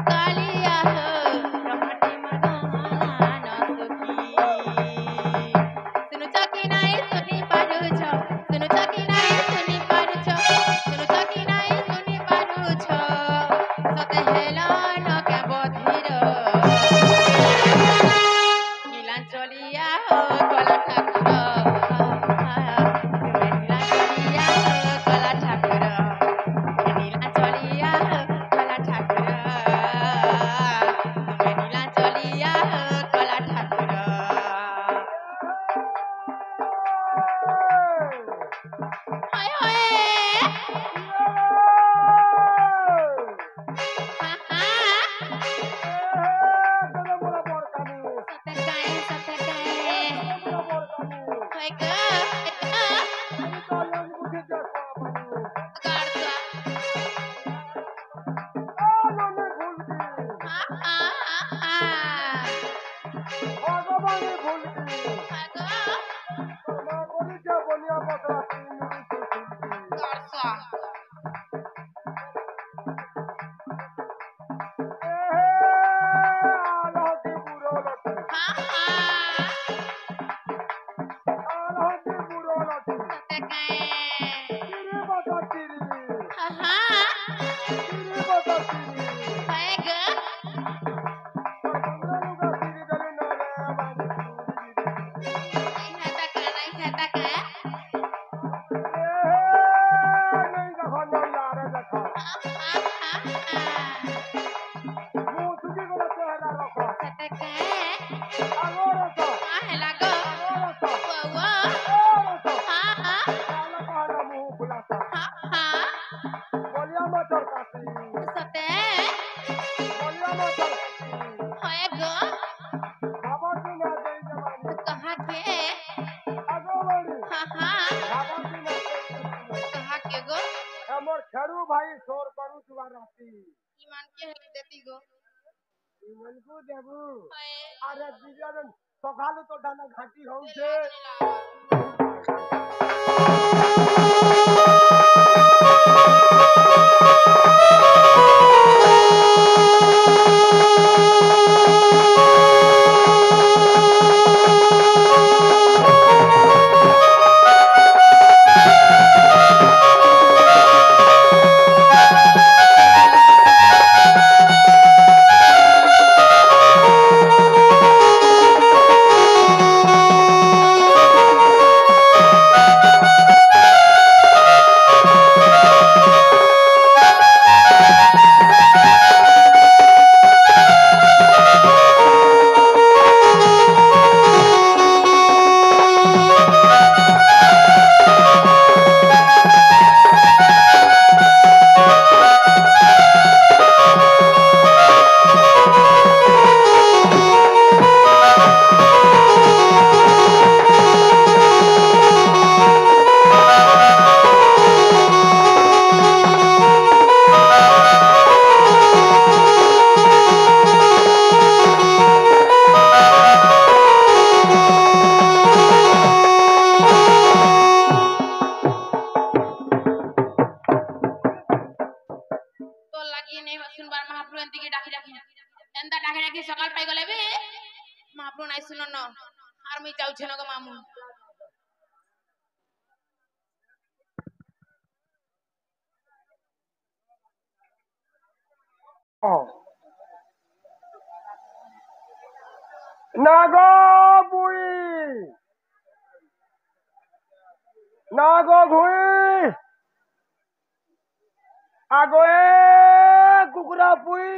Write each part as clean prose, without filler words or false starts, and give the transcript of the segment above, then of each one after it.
कालिया हो रमाटे मगाना सखी सुनु चकी नाई सुनी पारुछ सुनु चकी नाई सुनी पारुछ सुनु चकी नाई सुनी पारुछ सते हेला न के बधिर नीलांचलिया हो कला ठाकुर तुमे नीलांचलिया हो कला ठाकुर नीलांचलिया हो कला ठाकुर तुमे नीलांचलिया हो कला ठाकुर हाय हाय सते काए हाय ग गाड़सा हाय ग गाड़सा सते काए हाय ग नहीं खाता का सते काए काहे लागो वो हाँ हाँ सते हाय ग कहाँ के हाँ हाँ कहाँ के गो हमर खेरू भाई शोर करू तुआ रहती ईमान के हेली देती गो इमनको देबू हाय अरे दिजन सकाल तो डाना घाटी होउछे सकाल पाई गले बे महाप्रभु नाई सुनो न आर मी जाऊ छे न गो मामू नागो बुई नागो भुई आगो ए कुकुरा पुई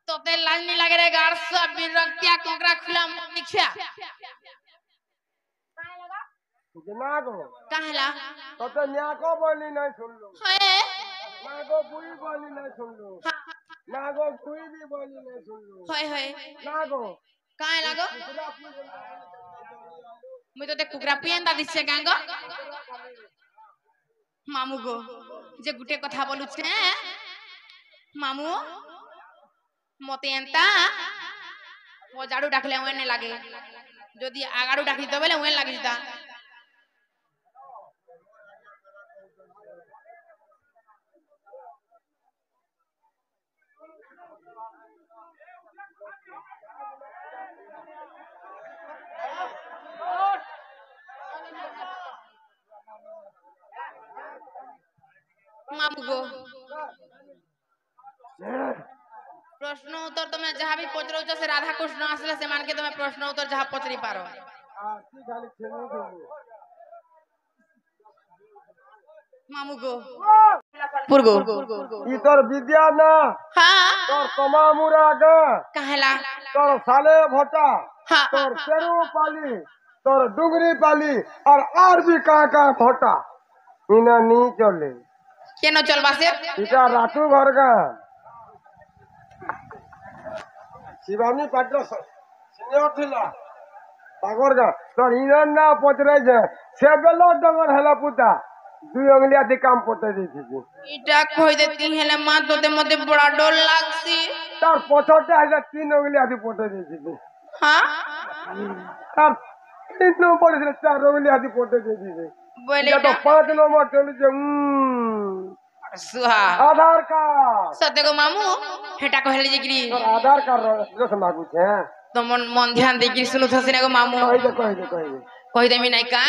तो ते लाज नहीं लगे रे गार सब बिरक्तिया कोकरा खुला निखिया नागो काहेला तो ते न्याको बोली नहीं सुन लो है नागो बुई बोली नहीं सुन लो नागो बुई भी बोली नहीं सुन लो है नागो काहे लागो कुकुरा पुई मुई तो ते कुकरा पियंदा दिसे गांगो मामू गो जे गुटे कथा बोलु छे मामू मते एंता वो जाडू डाकले ओने लागे जदी आगाडू डाकी दो बेले ओने लागी ता ମାମୁ ଗୋ ପ୍ରଶ୍ନ ଉତ୍ତର ତମେ ଯାହା ବି ପଚରଉଛ ସେ ରାଧା କୃଷ୍ଣ ଆସିଲେ ସେମାନକେ ତମେ ପ୍ରଶ୍ନ ଉତ୍ତର ଯାହା ପଚରି ପାର ମାମୁ ଗୋ ପୁରଗୋ ଇ ତୋର ବିଦ୍ୟା ନା ହଁ ତୋର ତମାମୁରା ଗା କାହେଲା ତୋର ସାଲେ ଭଟା ହଁ तोर पेरू पाली तोर डुगरी पाली और भी का भटा इना नहीं चले केन चलबा से इटा रातू घर का शिवानी पात्र सीनियर थिला तागर का तोर इना ना पचरे जे से बेलो डगर हला पुता दुई अंगली आदि काम पटे दी थी इटा कहि देती हेले मां तोते मते बड़ा डर लागसी तार पछोटे है तीन अंगली आदि पटे दी थी हां तार तीन नंबर से चार अंगली आदि पटे दी थी बोले तो 5 नंबर चली जे सुहा आधार कार्ड सत्य को मामू हेटा कहले जिग्री तोर आधार कार्ड जो मागु छे तो मन ध्यान देगी सुनु थसिना को मामू कहि देमी नै का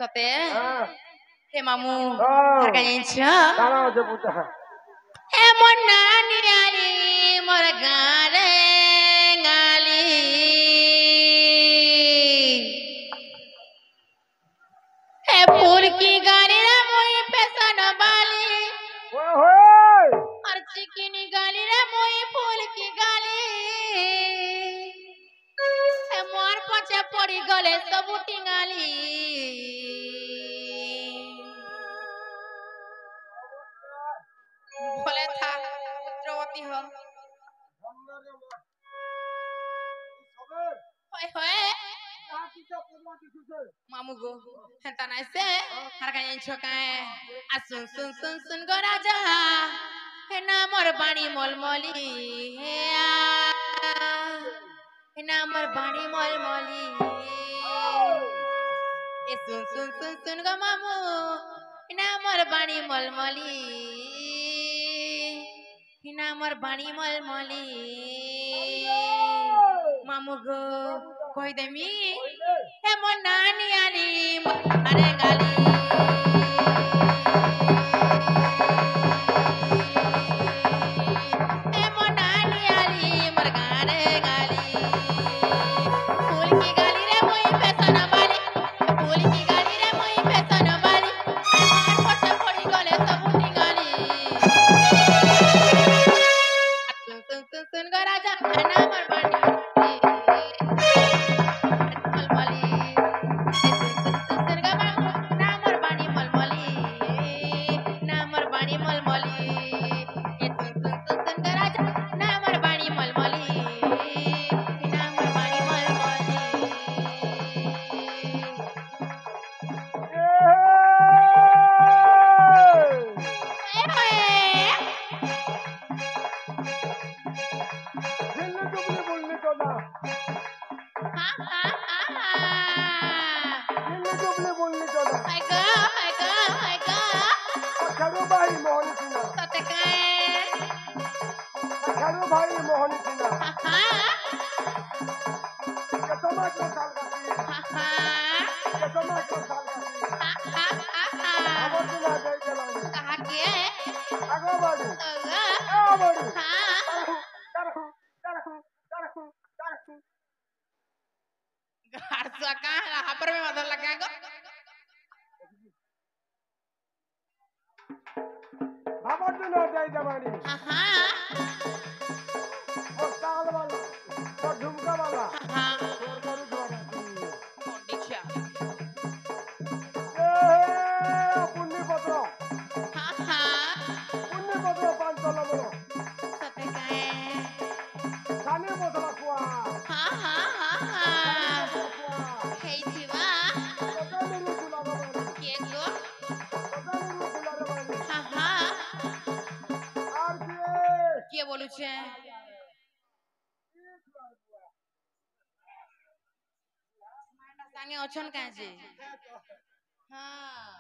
सते हे मामू हर का छ तारा जे बुझा ए मन नानी आली मोर गारे गाली ए फूल की गाली रे मोई पेसन बाली ओए और चिकनी गाली रे मोई फूल की गाली ए मोर पछे पड़ी गले सब टिंगाली बोले था पुत्रवती हो होय होय मामू गो हेता नाइ से हर का छोकाए आ सुन सुन सुन सुन गो राजा हे ना मोर बाणी मलमली हे ना मोर बाणी मलमली ए सुन सुन सुन सुन गो मामू हे ना मोर बाणी मलमली हे ना मोर बाणी मलमली मामू गो कहि देमी हे मोर नानी आली अरे गाली हे मोर नानी आली मोर गारे गाली फूल की गाली रे मोई फैशन वाली फूल की गाली रे मोई फैशन वाली मार पछे पड़ी गले सब टिंगाली सुन सुन सुन सुन गो राजा ना मोर बाणी संगे अछन काजे हां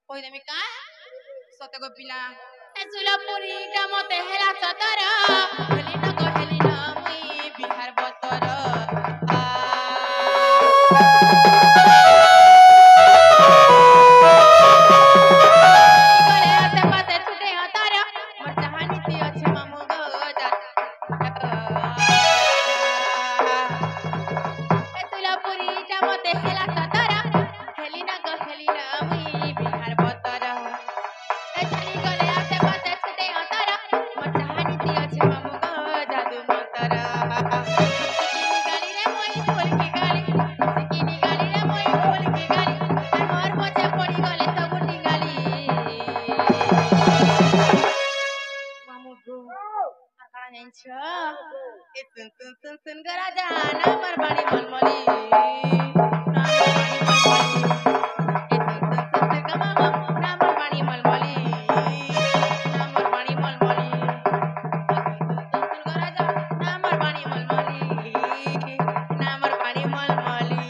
କହିଦେମି କା ସତେ ଗୋ ପିଲା ଏସୁଲା ପୁରୀଟା ମତେ ହେଲା ସତର ହେଲି ନ କହିଲି ନା ମୁଇ ବିହାର ବତର ଗଲେ ଆସେ ପାସେ ଛୁଟେ ଅତାର ମୋର ଯାହା ନୀତି ଅଛି ମାମୁ ଗো ଏସୁଲା ପୁରୀଟା ମତେ ହେଲା ସତର ହେଲି ନ କହିଲି ନା ମୁଇ ବିହାର ବତର चली गले आसे पासे छुटे अंतर मोर चाहनीति अच्छे मामू गो जादू मंतर सिकिनी गाली रे मोई फूल की गाली सिकिनी गाली रे मोई फूल की गाली और मोर पछे पड़ी गले सब गाली मामू गो आकाड़ा नेछ ए सुन गरा जाना मरबाणी मलमली ना मरबाणी मलमली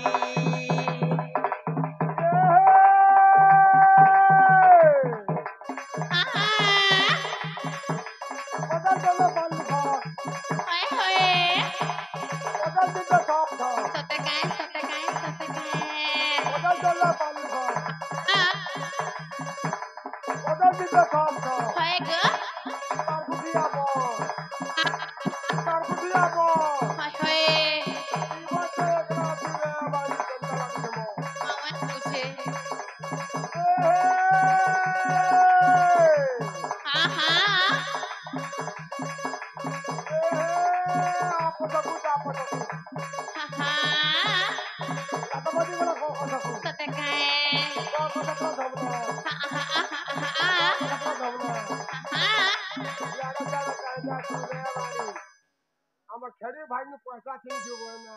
আমার খেড়ে ভাই পয়সা চেয়ে দেবো না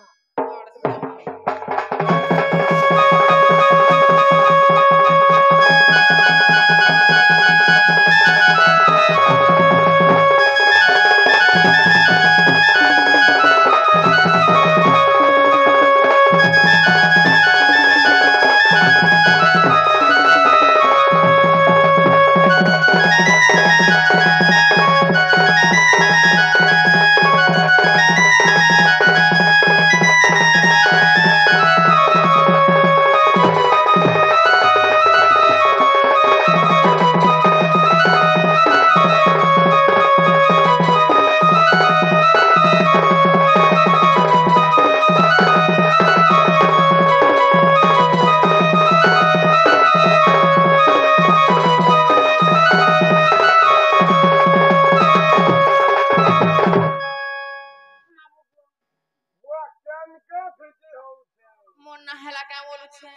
मोर ना हला का बोलुछे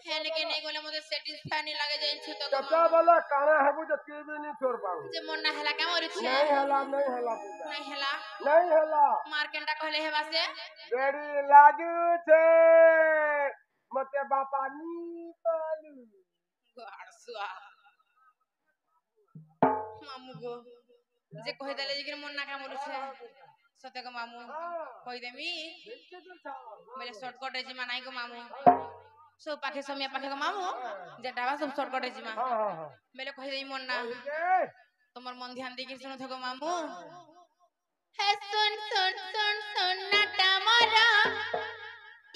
हेने के नहीं गले मते सैटिस्फाई नहीं लागे जाइछ तो कता वाला काना हबु जे टीवी नहीं छोड़ पाऊ जे मोर ना हला का बोलुछे नहीं हला नहीं हला मार केंटा कहले हेबा से बेड़ी लागू छे मते बापा नी पालू गाड़सुआ मामू गो जे कहि देले जे मोर ना का बोलुछे सते को मामू कहि देमी मेरे शॉर्टकट रे जिमा नाही को मामू सब पाखे समय पाखे को मामू जेटावा सब शॉर्टकट रे जिमा मेरे कहि देई मोर ना तमर मन ध्यान देके सुनो थको मामू हे सुन सुन सुन सुन नाटा मारा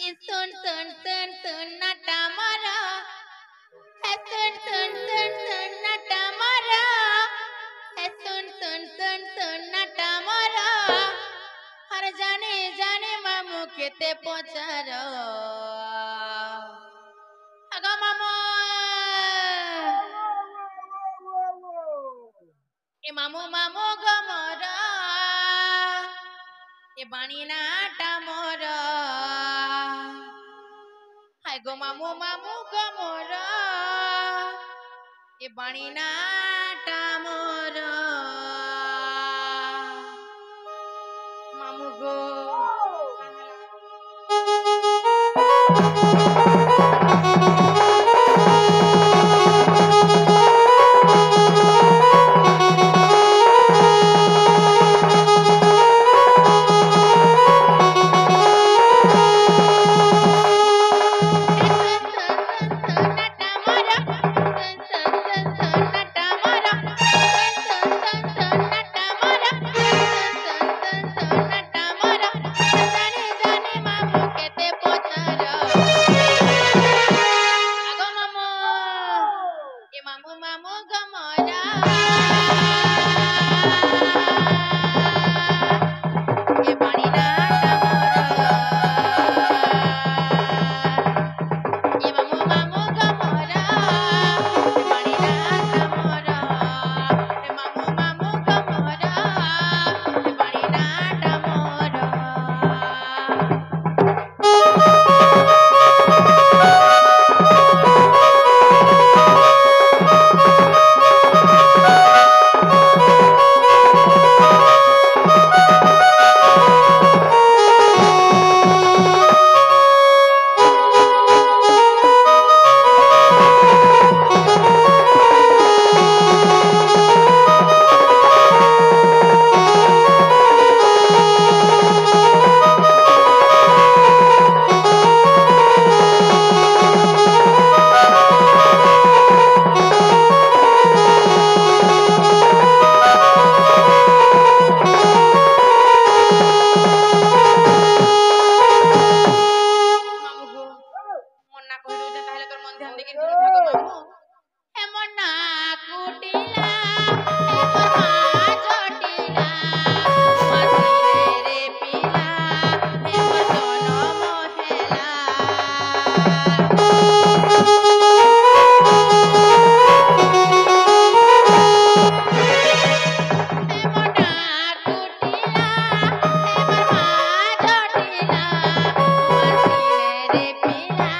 ई सुन सुन सुन सुन नाटा मारा हे सुन सुन सुन सुन नाटा मारा हे सुन सुन सुन सुन नाटा मारा हर जाने जाने मामू केते पचारो अगो मामू ए मामू मामू गमरा ए बाणी नाटा मोरा हाय गो मामू मामू गमरा ए बाणी नाटा मोरा मामू गो গমরা এ বাড়ি না এ মামু মামু গমরা এ বাড়ি না এ মামু মামু গমরা এ বাড়ি না মামু গো মন না কইলো যে তাহলে তোর মন ধ্যান দিকে শুনে থাকো মামু এমন না কুটিলা এমন মা জটিলা মাসিরে রে পিলা এমন জনম হেলা এমন না কুটিলা এমন মা জটিলা মাসিরে রে পিলা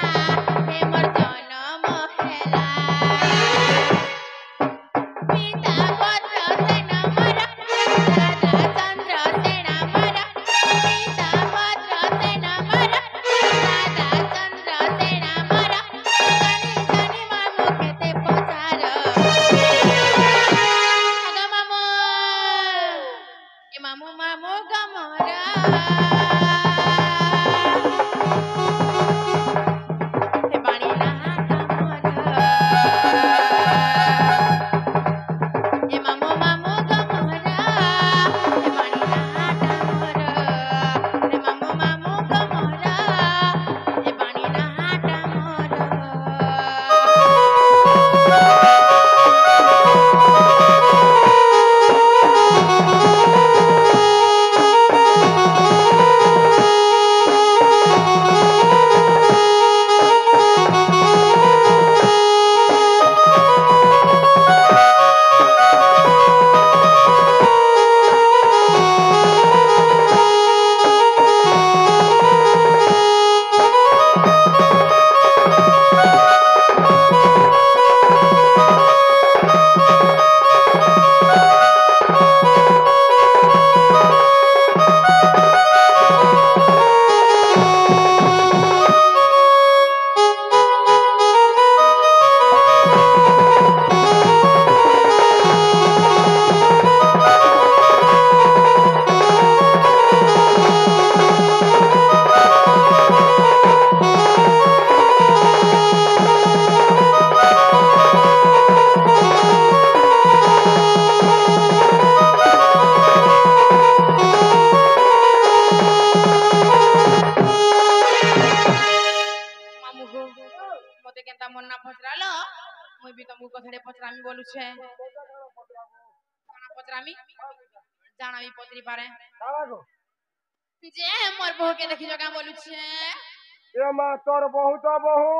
এমন জনম হেলা পিতা পত্র সেন মরা রাজা চন্দ্র সেন মরা পিতা পত্র সেন মরা রাজা চন্দ্র সেন মরা জানি জানি মামু খেতে পচার আগা মামু এ মামু মামু গমরা এ বাড়ি না এ মামু মামু গমরা এ বাড়ি না এ মামু মামু গমরা এ বাড়ি না মামু গো মতে কেনতা মন না পচরালো মুই বি তমু কথারে পচরামি বলুছে কানা পচরামি জানাবি পচরি পারে যে মোর বউকে দেখি জগা বলুছে এ মা তোর বহুত বহু